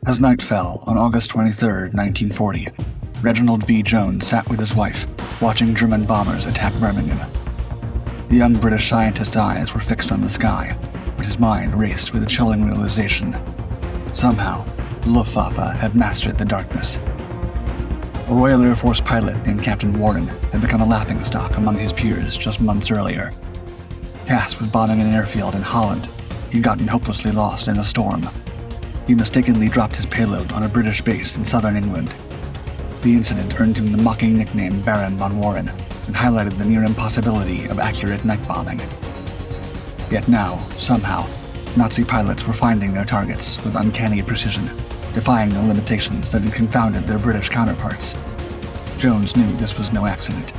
As night fell on August 23, 1940, Reginald V. Jones sat with his wife, watching German bombers attack Birmingham. The young British scientist's eyes were fixed on the sky, but his mind raced with a chilling realization. Somehow, the Luftwaffe had mastered the darkness. A Royal Air Force pilot named Captain Warren had become a laughingstock among his peers just months earlier. Tasked with bombing an airfield in Holland, he'd gotten hopelessly lost in a storm. He mistakenly dropped his payload on a British base in southern England. The incident earned him the mocking nickname Baron von Warren and highlighted the near-impossibility of accurate night bombing. Yet now, somehow, Nazi pilots were finding their targets with uncanny precision, defying the limitations that had confounded their British counterparts. Jones knew this was no accident.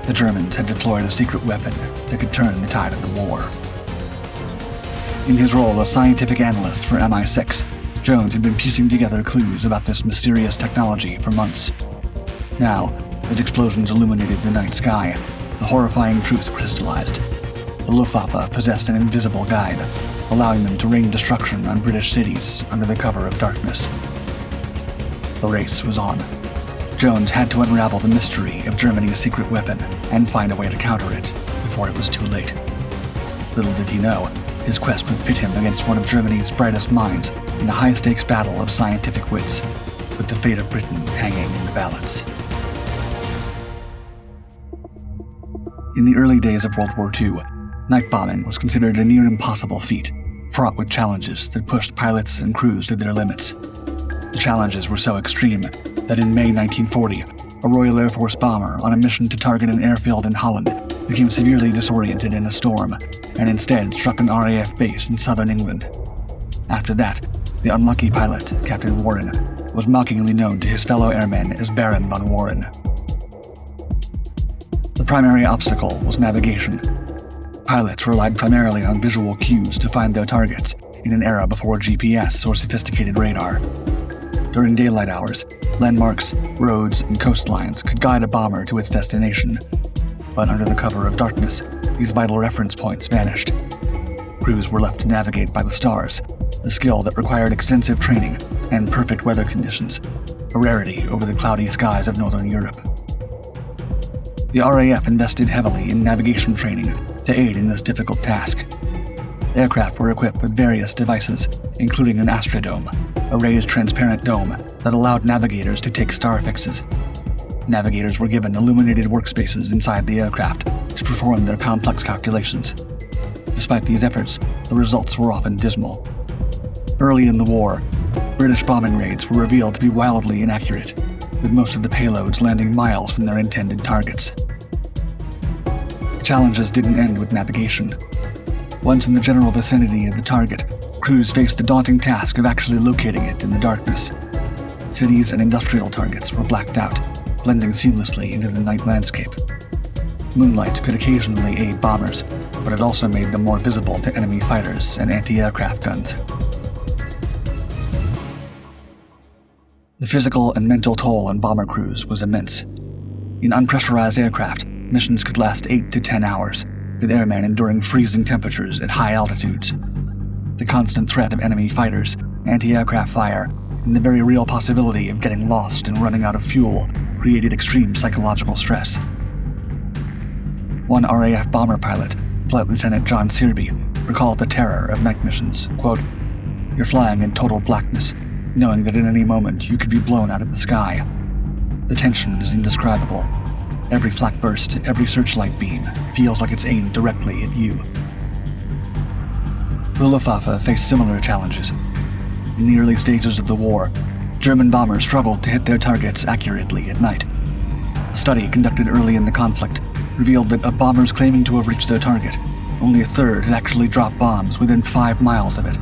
The Germans had deployed a secret weapon that could turn the tide of the war. In his role as scientific analyst for MI6, Jones had been piecing together clues about this mysterious technology for months. Now, as explosions illuminated the night sky, the horrifying truth crystallized. The Luftwaffe possessed an invisible guide, allowing them to rain destruction on British cities under the cover of darkness. The race was on. Jones had to unravel the mystery of Germany's secret weapon and find a way to counter it before it was too late. Little did he know, his quest would pit him against one of Germany's brightest minds in a high-stakes battle of scientific wits, with the fate of Britain hanging in the balance. In the early days of World War II, night bombing was considered a near-impossible feat, fraught with challenges that pushed pilots and crews to their limits. The challenges were so extreme that in May 1940, a Royal Air Force bomber on a mission to target an airfield in Holland became severely disoriented in a storm and instead struck an RAF base in southern England. After that, the unlucky pilot, Captain Warren, was mockingly known to his fellow airmen as Baron von Warren. The primary obstacle was navigation. Pilots relied primarily on visual cues to find their targets in an era before GPS or sophisticated radar. During daylight hours, landmarks, roads, and coastlines could guide a bomber to its destination. But under the cover of darkness, these vital reference points vanished. Crews were left to navigate by the stars, a skill that required extensive training and perfect weather conditions, a rarity over the cloudy skies of northern Europe. The RAF invested heavily in navigation training to aid in this difficult task. Aircraft were equipped with various devices, including an astrodome, a raised transparent dome that allowed navigators to take star fixes. Navigators were given illuminated workspaces inside the aircraft to perform their complex calculations. Despite these efforts, the results were often dismal. Early in the war, British bombing raids were revealed to be wildly inaccurate, with most of the payloads landing miles from their intended targets. The challenges didn't end with navigation. Once in the general vicinity of the target, crews faced the daunting task of actually locating it in the darkness. Cities and industrial targets were blacked out, blending seamlessly into the night landscape. Moonlight could occasionally aid bombers, but it also made them more visible to enemy fighters and anti-aircraft guns. The physical and mental toll on bomber crews was immense. In unpressurized aircraft, missions could last 8 to 10 hours, with airmen enduring freezing temperatures at high altitudes. The constant threat of enemy fighters, anti-aircraft fire, and the very real possibility of getting lost and running out of fuel created extreme psychological stress. One RAF bomber pilot, Flight Lieutenant John Searby, recalled the terror of night missions. Quote, "You're flying in total blackness, knowing that at any moment you could be blown out of the sky. The tension is indescribable. Every flak burst, every searchlight beam feels like it's aimed directly at you." The Luftwaffe faced similar challenges. In the early stages of the war, German bombers struggled to hit their targets accurately at night. A study conducted early in the conflict revealed that of bombers claiming to have reached their target, only a third had actually dropped bombs within 5 miles of it.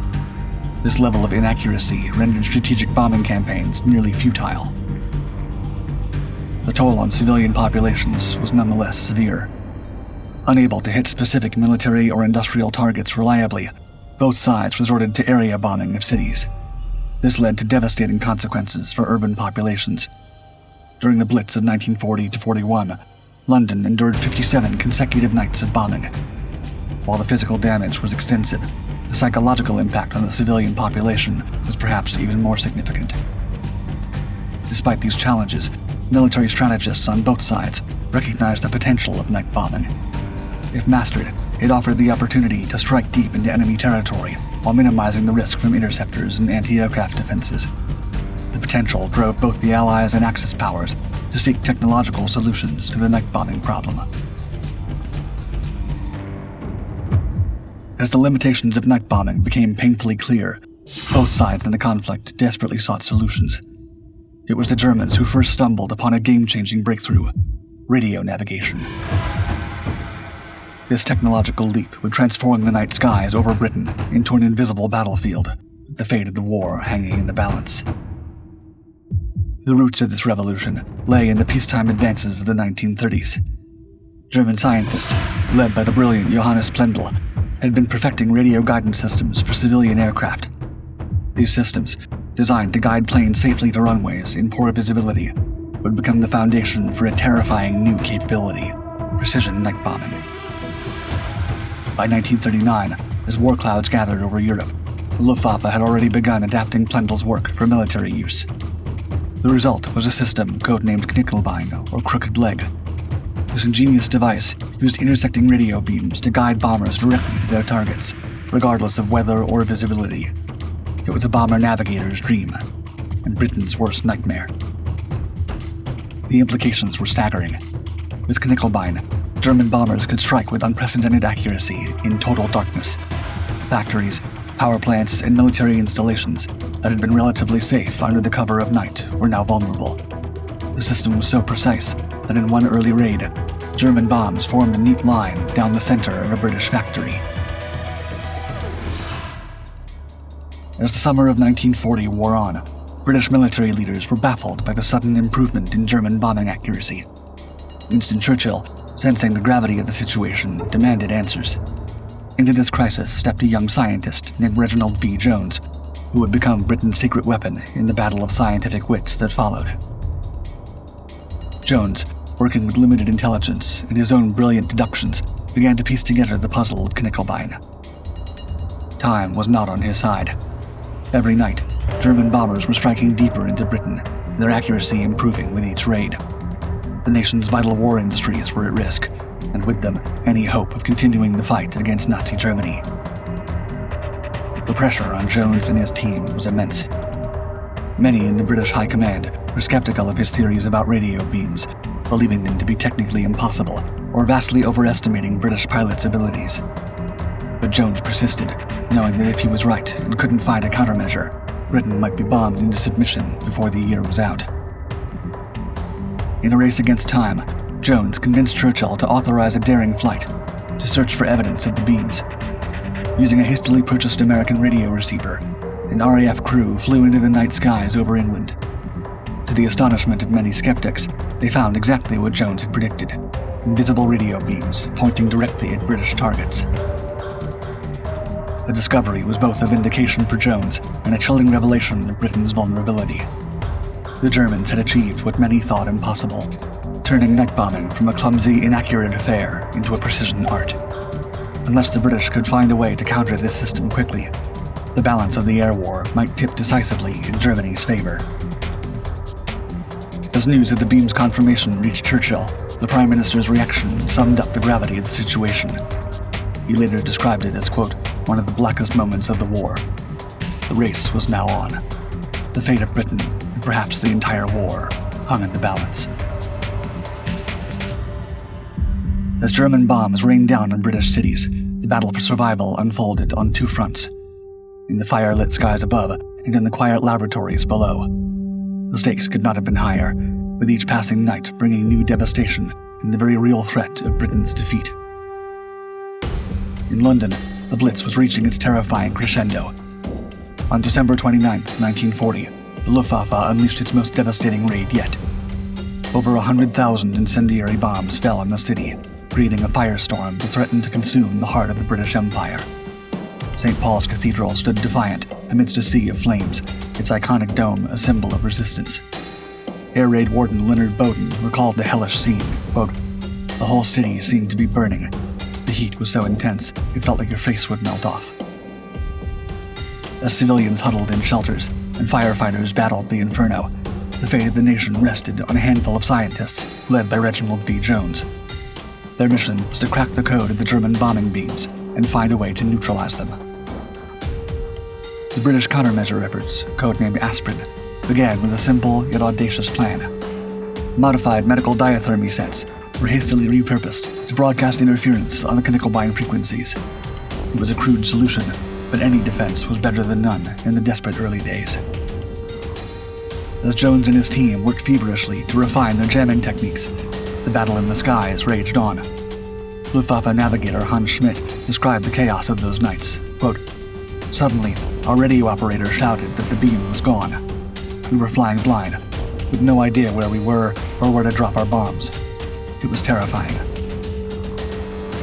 This level of inaccuracy rendered strategic bombing campaigns nearly futile. The toll on civilian populations was nonetheless severe. Unable to hit specific military or industrial targets reliably, both sides resorted to area bombing of cities. This led to devastating consequences for urban populations. During the Blitz of 1940-41, London endured 57 consecutive nights of bombing. While the physical damage was extensive, the the psychological impact on the civilian population was perhaps even more significant. Despite these challenges, military strategists on both sides recognized the potential of night bombing. If mastered, it offered the opportunity to strike deep into enemy territory while minimizing the risk from interceptors and anti-aircraft defenses. The potential drove both the Allies and Axis powers to seek technological solutions to the night bombing problem. As the limitations of night bombing became painfully clear, both sides in the conflict desperately sought solutions. It was the Germans who first stumbled upon a game-changing breakthrough: radio navigation. This technological leap would transform the night skies over Britain into an invisible battlefield, with the fate of the war hanging in the balance. The roots of this revolution lay in the peacetime advances of the 1930s. German scientists, led by the brilliant Johannes Plendl, had been perfecting radio guidance systems for civilian aircraft. These systems, designed to guide planes safely to runways in poor visibility, would become the foundation for a terrifying new capability: precision night bombing. By 1939, as war clouds gathered over Europe, the Luftwaffe had already begun adapting Plendl's work for military use. The result was a system codenamed Knickelbein, or Crooked Leg. This ingenious device used intersecting radio beams to guide bombers directly to their targets, regardless of weather or visibility. It was a bomber navigator's dream, and Britain's worst nightmare. The implications were staggering. With Knickelbein, German bombers could strike with unprecedented accuracy in total darkness. Factories, power plants, and military installations that had been relatively safe under the cover of night were now vulnerable. The system was so precise that in one early raid, German bombs formed a neat line down the center of a British factory. As the summer of 1940 wore on, British military leaders were baffled by the sudden improvement in German bombing accuracy. Winston Churchill, sensing the gravity of the situation, demanded answers. Into this crisis stepped a young scientist named Reginald V. Jones, who would become Britain's secret weapon in the battle of scientific wits that followed. Jones, working with limited intelligence and his own brilliant deductions, began to piece together the puzzle of Knickelbein. Time was not on his side. Every night, German bombers were striking deeper into Britain, their accuracy improving with each raid. The nation's vital war industries were at risk, and with them, any hope of continuing the fight against Nazi Germany. The pressure on Jones and his team was immense. Many in the British High Command were skeptical of his theories about radio beams, believing them to be technically impossible or vastly overestimating British pilots' abilities. But Jones persisted, knowing that if he was right and couldn't find a countermeasure, Britain might be bombed into submission before the year was out. In a race against time, Jones convinced Churchill to authorize a daring flight to search for evidence of the beams. Using a hastily purchased American radio receiver, an RAF crew flew into the night skies over England. To the astonishment of many skeptics, they found exactly what Jones had predicted: invisible radio beams pointing directly at British targets. The discovery was both a vindication for Jones and a chilling revelation of Britain's vulnerability. The Germans had achieved what many thought impossible, turning night bombing from a clumsy, inaccurate affair into a precision art. Unless the British could find a way to counter this system quickly, the balance of the air war might tip decisively in Germany's favor. As news of the beam's confirmation reached Churchill, the Prime Minister's reaction summed up the gravity of the situation. He later described it as, quote, one of the blackest moments of the war. The race was now on. The fate of Britain, and perhaps the entire war, hung in the balance. As German bombs rained down on British cities, the battle for survival unfolded on two fronts: in the fire-lit skies above and in the quiet laboratories below. The stakes could not have been higher, with each passing night bringing new devastation and the very real threat of Britain's defeat. In London, the Blitz was reaching its terrifying crescendo. On December 29, 1940, the Luftwaffe unleashed its most devastating raid yet. Over 100,000 incendiary bombs fell on the city, creating a firestorm that threatened to consume the heart of the British Empire. St. Paul's Cathedral stood defiant amidst a sea of flames, its iconic dome a symbol of resistance. Air Raid Warden Leonard Bowden recalled the hellish scene, quote, "The whole city seemed to be burning. The heat was so intense, it felt like your face would melt off. As civilians huddled in shelters and firefighters battled the inferno, the fate of the nation rested on a handful of scientists led by Reginald V. Jones. Their mission was to crack the code of the German bombing beams and find a way to neutralize them. The British countermeasure efforts, codenamed Aspirin, began with a simple yet audacious plan. Modified medical diathermy sets were hastily repurposed to broadcast interference on the Knickelbein frequencies. It was a crude solution, but any defense was better than none in the desperate early days. As Jones and his team worked feverishly to refine their jamming techniques, the battle in the skies raged on. Luftwaffe navigator Hans Schmidt described the chaos of those nights. Quote, "Suddenly, our radio operator shouted that the beam was gone. We were flying blind, with no idea where we were or where to drop our bombs. It was terrifying."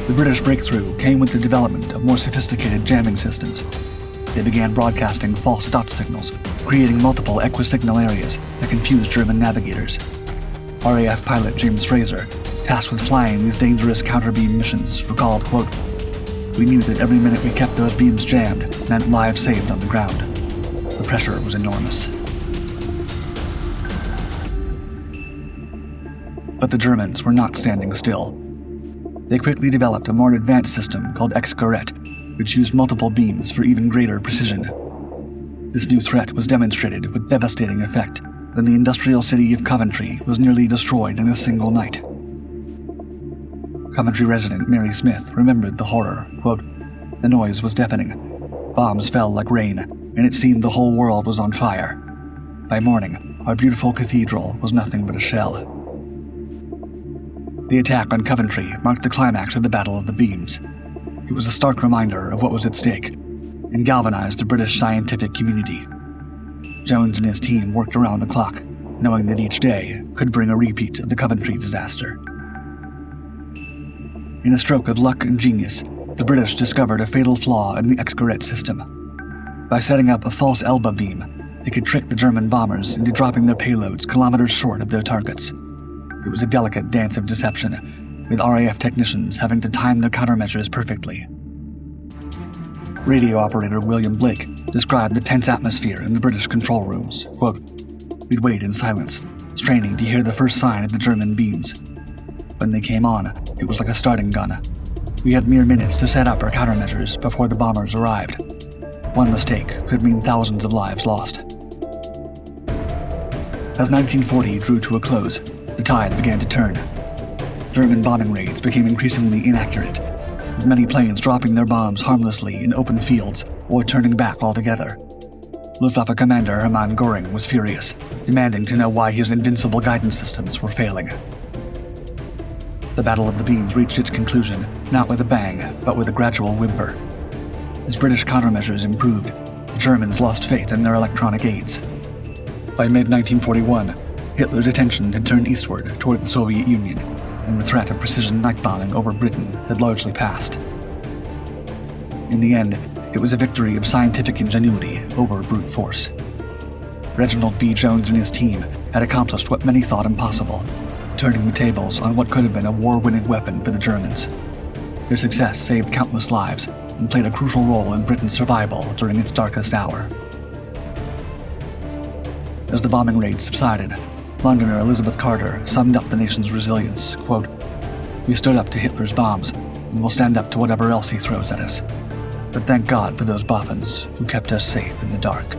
The British breakthrough came with the development of more sophisticated jamming systems. They began broadcasting false dot signals, creating multiple equisignal areas that confused German navigators. RAF pilot James Fraser, tasked with flying these dangerous counter-beam missions, recalled, quote, "We knew that every minute we kept those beams jammed meant lives saved on the ground. The pressure was enormous." But the Germans were not standing still. They quickly developed a more advanced system called X-Garret, which used multiple beams for even greater precision. This new threat was demonstrated with devastating effect when the industrial city of Coventry was nearly destroyed in a single night. Coventry resident Mary Smith remembered the horror. Quote, "The noise was deafening. Bombs fell like rain, and it seemed the whole world was on fire. By morning, our beautiful cathedral was nothing but a shell." The attack on Coventry marked the climax of the Battle of the Beams. It was a stark reminder of what was at stake, and galvanized the British scientific community. Jones and his team worked around the clock, knowing that each day could bring a repeat of the Coventry disaster. In a stroke of luck and genius, the British discovered a fatal flaw in the X-Garret system. By setting up a false Elba beam, they could trick the German bombers into dropping their payloads kilometers short of their targets. It was a delicate dance of deception, with RAF technicians having to time their countermeasures perfectly. Radio operator William Blake described the tense atmosphere in the British control rooms. Quote, "We'd wait in silence, straining to hear the first sign of the German beams. When they came on, it was like a starting gun. We had mere minutes to set up our countermeasures before the bombers arrived. One mistake could mean thousands of lives lost." As 1940 drew to a close, the tide began to turn. German bombing raids became increasingly inaccurate, with many planes dropping their bombs harmlessly in open fields or turning back altogether. Luftwaffe commander Hermann Göring was furious, demanding to know why his invincible guidance systems were failing. The Battle of the Beams reached its conclusion, not with a bang, but with a gradual whimper. As British countermeasures improved, the Germans lost faith in their electronic aids. By mid-1941, Hitler's attention had turned eastward toward the Soviet Union, and the threat of precision night bombing over Britain had largely passed. In the end, it was a victory of scientific ingenuity over brute force. Reginald V. Jones and his team had accomplished what many thought impossible, turning the tables on what could have been a war-winning weapon for the Germans. Their success saved countless lives and played a crucial role in Britain's survival during its darkest hour. As the bombing raids subsided, Londoner Elizabeth Carter summed up the nation's resilience. Quote, "We stood up to Hitler's bombs, and will stand up to whatever else he throws at us. But thank God for those boffins who kept us safe in the dark."